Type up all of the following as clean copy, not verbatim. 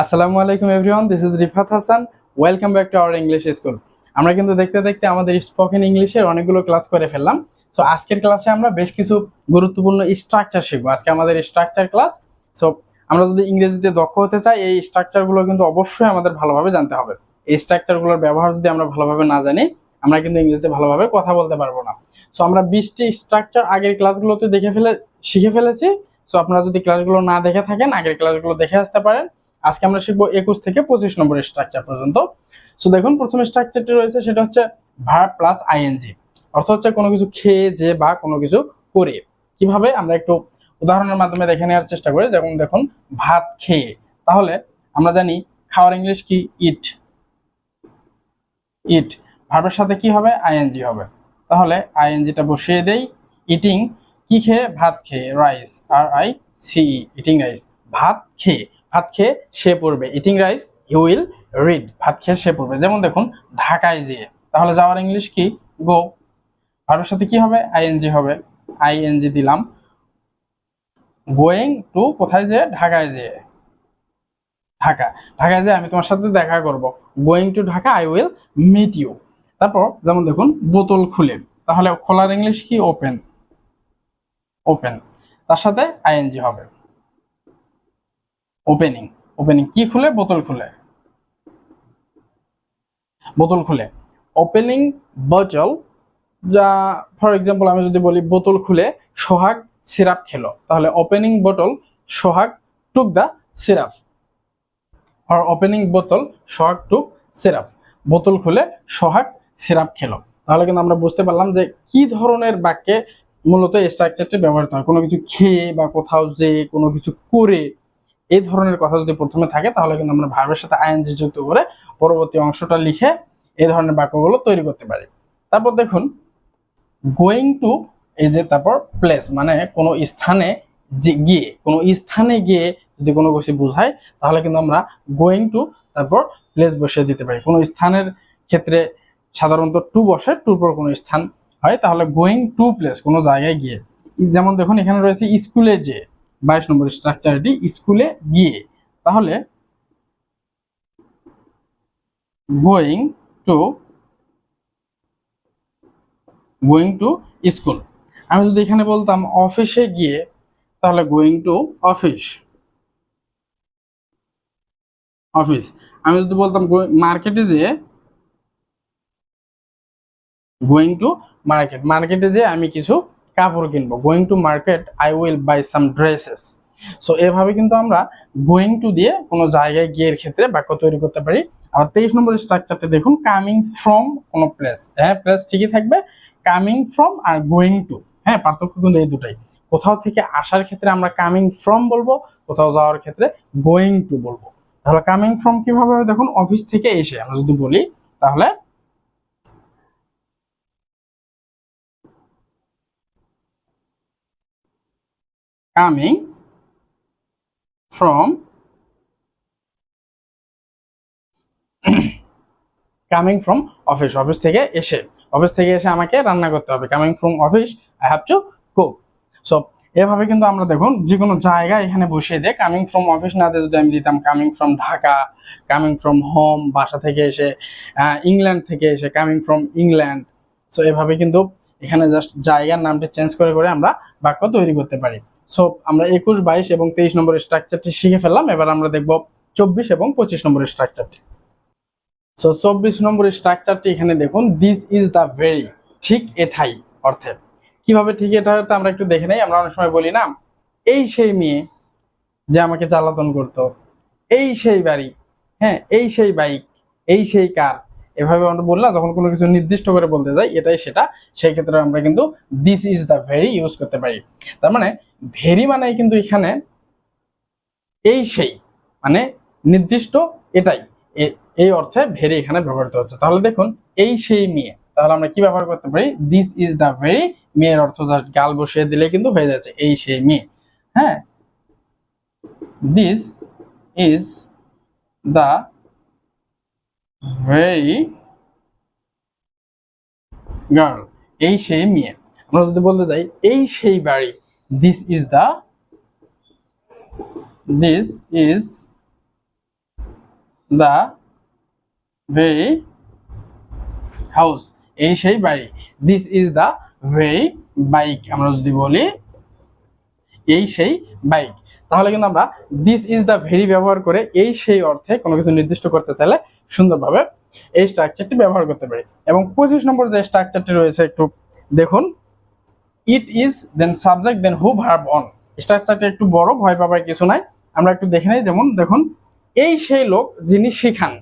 আসসালামু আলাইকুম everyone, this is Rifat Hasan. Welcome back to our English school. আমরা কিন্তু দেখতে দেখতে আমাদের স্পোকেন ইংলিশের অনেকগুলো ক্লাস করে ফেললাম। সো আজকের ক্লাসে আমরা বেশ কিছু গুরুত্বপূর্ণ স্ট্রাকচার শিখবো। আজকে আমাদের স্ট্রাকচার ক্লাস। সো আমরা যদি ইংরেজিতে দক্ষ হতে চাই, এই স্ট্রাকচারগুলো কিন্তু অবশ্যই আমাদের ভালোভাবে জানতে হবে। এই স্ট্রাকচারগুলোর ব্যবহার যদি আমরা ভালোভাবে না জানি, আমরা কিন্তু ইংরেজিতে ভালোভাবে কথা বলতে পারবো না। সো আমরা 20টি স্ট্রাকচার আগের ক্লাসগুলোতে শিখে ফেলেছি। সো আপনারা যদি ক্লাসগুলো না দেখে থাকেন, আগের ক্লাসগুলো দেখে আসতে পারেন। আজকে আমরা শিখবো 21 থেকে 25 নম্বরের স্ট্রাকচার পর্যন্ত। সো দেখুন, প্রথম স্ট্রাকচারটি রয়েছে, সেটা হচ্ছে ভার্ব প্লাস আইএনজি। অর্থ হচ্ছে কোনো কিছু খেয়ে যে বা কোনো কিছু করে। কিভাবে আমরা একটু উদাহরণের মাধ্যমে দেখে নেওয়ার চেষ্টা করি। যেমন দেখুন, ভাত খেয়ে, তাহলে আমরা জানি খাওয়ার ইংলিশ কি? ইট। ইট ভার্বের সাথে কি হবে? আইএনজি হবে। তাহলে আইএনজিটা বসিয়ে দেই। ইটিং কি খেয়ে? ভাত খেয়ে। রাইস, আর আই সি, ইটিং রাইস। ভাত খেয়ে, ভাত খেয়ে সে পড়বে। Eating rice he will read. ভাত খেয়ে সে পড়বে। যেমন দেখুন, ঢাকায় যেয়ে, তাহলে যাওয়ার ইংলিশ কি? গো। ভার্বের সাথে কি হবে? আইএনজি হবে। আইএনজি দিলাম। গোয়িং টু, কোথায় যেয়ে? ঢাকায় যেয়ে। ঢাকা, ঢাকায় যেয়ে আমি তোমার সাথে দেখা করব। Going to Dhaka, I will meet you. তারপর যেমন দেখুন, বোতল খুলে, তাহলে খোলার ইংলিশ কি? ওপেন। ওপেন, তার সাথে আইএনজি হবে। ওপেনিং, ওপেনিং কি খুলে? বোতল খুলে। বোতল খুলে। ওপেনিং বটল, যা ফর এক্সাম্পল আমি যদি বলি বোতল খুলে সোহাগ সিরাপ খেলো, তাহলে ওপেনিং বোতল সোহাগ টুক দা সিরাপ। আর ওপেনিং বোতল সোহাগ টুক সিরাপ। বোতল খুলে সোহাগ সিরাপ খেলো। তাহলে কিন্তু আমরা বুঝতে পারলাম যে কি ধরনের বাক্যে মূলত এই স্ট্রাকচারটি ব্যবহৃত হয়। কোনো কিছু খেয়ে বা কোথাও যে কোনো কিছু করে, এই ধরনের কথা যদি প্রথমে থাকে, তাহলে কিন্তু আমরা ভার্বের সাথে আইএনজি যুক্ত করে পরবর্তী অংশটা লিখে এই ধরনের বাক্যগুলো তৈরি করতে পারি। তারপর দেখুন, গোয়িং টু, এই যে তারপর প্লেস, মানে কোনো স্থানে গিয়ে, কোনো স্থানে গিয়ে যদি কোনো কিছু বোঝায়, তাহলে কিন্তু আমরা গোয়িং টু তারপর প্লেস বসিয়ে দিতে পারি। কোনো স্থানের ক্ষেত্রে সাধারণত টু বসে, টুর পর কোনো স্থান হয়, তাহলে গোয়িং টু প্লেস, কোনো জায়গায় গিয়ে। যেমন দেখুন, এখানে রয়েছে স্কুলে যে, 22 নম্বর স্ট্রাকচার এটি, স্কুলে গিয়ে। তাহলে going to, going to school. আমি যদি এখানে বলতাম অফিসে গিয়ে, তাহলে গোয়িং টু অফিস। অফিস। আমি যদি বলতাম মার্কেটে যেয়ে, গোয়িং টু মার্কেট। মার্কেটে যেয়ে আমি কিছু কাপড় কিনবো। Going to market I will buy some dresses. So এভাবে কিন্তু আমরা গোয়িং টু দিয়ে কোনো জায়গায় গিয়ে এর ক্ষেত্রে বাক্য তৈরি করতে পারি। আবার 23 নম্বর স্ট্রাকচারটা দেখুন, কামিং ফ্রম কোনো প্লেস। হ্যাঁ, প্লেস ঠিকই থাকবে। Coming from are going to, হ্যাঁ, পার্থক্য কিন্তু এই দুটাই। কোথাও থেকে আসার ক্ষেত্রে আমরা কামিং ফ্রম বলবো, কোথাও যাওয়ার ক্ষেত্রে গোয়িং টু বলবো। তাহলে কামিং ফ্রম কিভাবে হবে? দেখুন, অফিস থেকে এসে আমরা যদি বলি, তাহলে coming from, coming from office, office থেকে এসে। অফিস থেকে এসে আমাকে রান্না করতে হবে। Coming from office I have to cook. So এভাবে কিন্তু আমরা দেখুন যে কোনো জায়গা এখানে বসিয়ে দিয়ে, কামিং ফ্রম অফিস না দিয়ে যদি আমি দিতাম coming from Dhaka, coming from home, বাসা থেকে এসে, ইংল্যান্ড থেকে এসে, কামিং ফ্রম ইংল্যান্ড। সো এভাবে কিন্তু এখানে জাস্ট জায়গার নামটা চেঞ্জ করে করে আমরা বাক্য তৈরি করতে পারি। সো আমরা 21, 22 এবং 23 নম্বরের স্ট্রাকচারটি শিখে ফেললাম। এবার আমরা দেখব 24 এবং 25 নম্বরের স্ট্রাকচারটি। সো 24 নম্বর স্ট্রাকচারটি এখানে দেখুন, দিস ইজ দ্য ভেরি, ঠিক এটাই অর্থে। কিভাবে ঠিক এটা হতে আমরা একটু দেখে নেই। আমরা অনেক সময় বলি না, এই সেই মেয়ে যে আমাকে জ্বালাতন করত, এই সেই বাড়ি, হ্যাঁ, এই সেই বাইক, এই সেই কার। এভাবে আমরা বললাম যখন কোনো কিছু নির্দিষ্ট করে বলতে যাই এটাই সেটা, সেই ক্ষেত্রে আমরা কিন্তু this is the very use করতে পারি। তার মানে ভেরি মানে কিন্তু এখানে এই সেই, মানে নির্দিষ্ট এটাই, এই অর্থে ভেরি এখানে ব্যবহৃত হচ্ছে। তাহলে দেখুন, এই সেই মেয়ে, তাহলে আমরা কি ব্যবহার করতে পারি? দিস ইজ দ্য ভেরি, মেয়ের অর্থ জাস্ট গাল বসিয়ে দিলে কিন্তু হয়ে যাচ্ছে এই সেই মেয়ে। হ্যাঁ, this is the very girl, এই সেই মেয়ে। আমরা যদি বলতে যাই এই সেই বাড়ি, this is the very house, এই সেই বাড়ি। This is the very bike, আমরা যদি বলি এই সেই বাইক, তাহলে কিন্তু আমরা দিস ইজ দ্য ভেরি ব্যবহার করে এই সেই অর্থে কোনো কিছু নির্দিষ্ট করতে চাইলে সুন্দরভাবে এই স্ট্রাকচারটি ব্যবহার করতে পারি। এবং 25 নম্বর যে স্ট্রাকচারটি রয়েছে একটু দেখুন, it is then subject then who verb on. স্ট্রাকচারটা একটু বড়, ভয় পাবার কিছু নাই, আমরা একটু দেখে নেই। যেমন দেখুন, এই সেই লোক যিনি শিখান,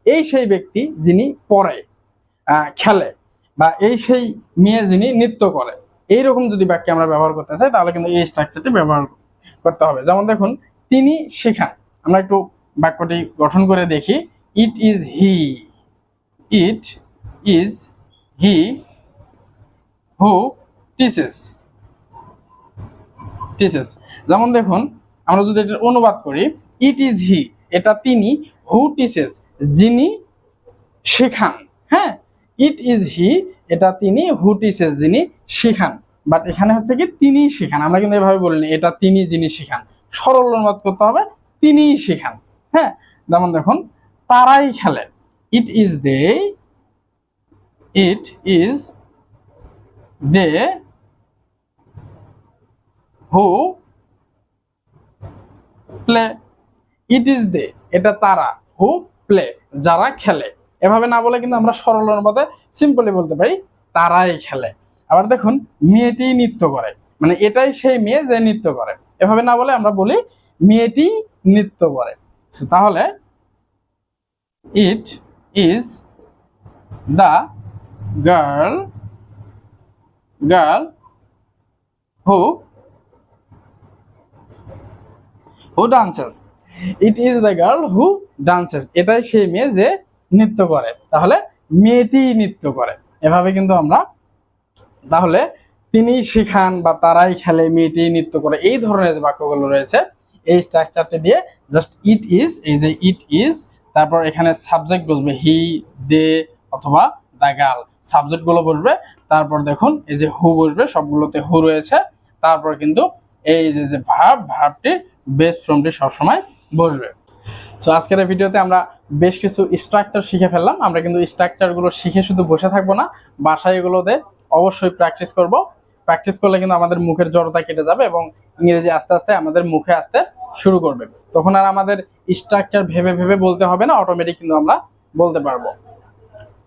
এই সেই ব্যক্তি যিনি পড়ে খেলে, বা এই সেই মেয়ে যিনি নৃত্য করে, এইরকম যদি বাক্য আমরা ব্যবহার করতে চাই তাহলে কিন্তু এই স্ট্রাকচারটি ব্যবহার করতে হবে। যেমন দেখুন, তিনি শেখান, আমরা একটু বাক্যটি গঠন করে দেখি। It is he, it is he who teaches, teaches. যেমন দেখুন, আমরা যদি এটা অনুবাদ করি, ইট ইজ হি, এটা তিনি, হু টিচেস, যিনি শেখান। হ্যাঁ, ইট ইজ হি, এটা তিনি, হু টিচেস, যিনি শেখান। বাট এখানে হচ্ছে কি তিনি শেখান, আমরা কিন্তু এভাবে বলিনি এটা তিনি যিনি শেখান, সরল অনুবাদ করতে হবে তিনিই শেখান। হ্যাঁ, যেমন দেখুন, তারাই খেলে, it is they, it is they who play, it is they, এটা তারা, হু প্লে, যারা খেলে। এভাবে না বলে কিন্তু আমরা সরল অনুবাদে সিম্পলি বলতে পারি তারাই খেলে। আবার দেখুন, মেয়েটি নৃত্য করে, মানে এটাই সেই মেয়ে যে নৃত্য করে, এভাবে না বলে আমরা বলি মেয়েটি নৃত্য করে। তাহলে it is the girl, girl who who dances, it is the girl who dances, এটাই সেই মেয়ে যে নৃত্য করে, তাহলে মেয়েটি নৃত্য করে। এভাবে কিন্তু আমরা তাহলে তিনি শিখান বা তারাই খেলে, মেয়েটি নৃত্য করে, এই ধরনের যে বাক্যগুলো রয়েছে এই স্ট্রাকচারটি দিয়ে জাস্ট ইট ইজ, এই যে ইট ইজ, তারপর এখানে সাবজেক্ট বসবে হি, দে অথবা দ্য গার্ল, সাবজেক্টগুলো বসবে। তারপর দেখুন এই যে হু বসবে, সবগুলোতে হু রয়েছে। তারপর কিন্তু এই যে ভার্বটির বেস ফর্মটি সবসময় বসবে। সো আজকের এই ভিডিওতে আমরা বেশ কিছু স্ট্রাকচার শিখে ফেললাম। আমরা কিন্তু স্ট্রাকচারগুলো শিখে শুধু বসে থাকবো না, বাসায় এগুলোতে অবশ্যই প্র্যাকটিস করব। প্র্যাকটিস করলে কিন্তু আমাদের মুখের জড়তা কেটে যাবে এবং ইংরেজি আস্তে আস্তে আমাদের মুখে আসতে শুরু করবে। তখন আর আমাদের স্ট্রাকচার ভেবে ভেবে বলতে হবে না, অটোমেটিক কিন্তু আমরা বলতে পারবো।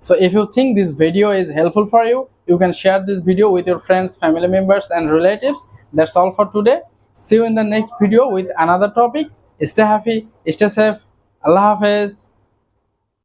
So if you think this video is helpful for you, you can share this video with your friends, family members and relatives. That's all for today. See you in the next video with another topic. Stay happy, stay safe. Allah Hafiz.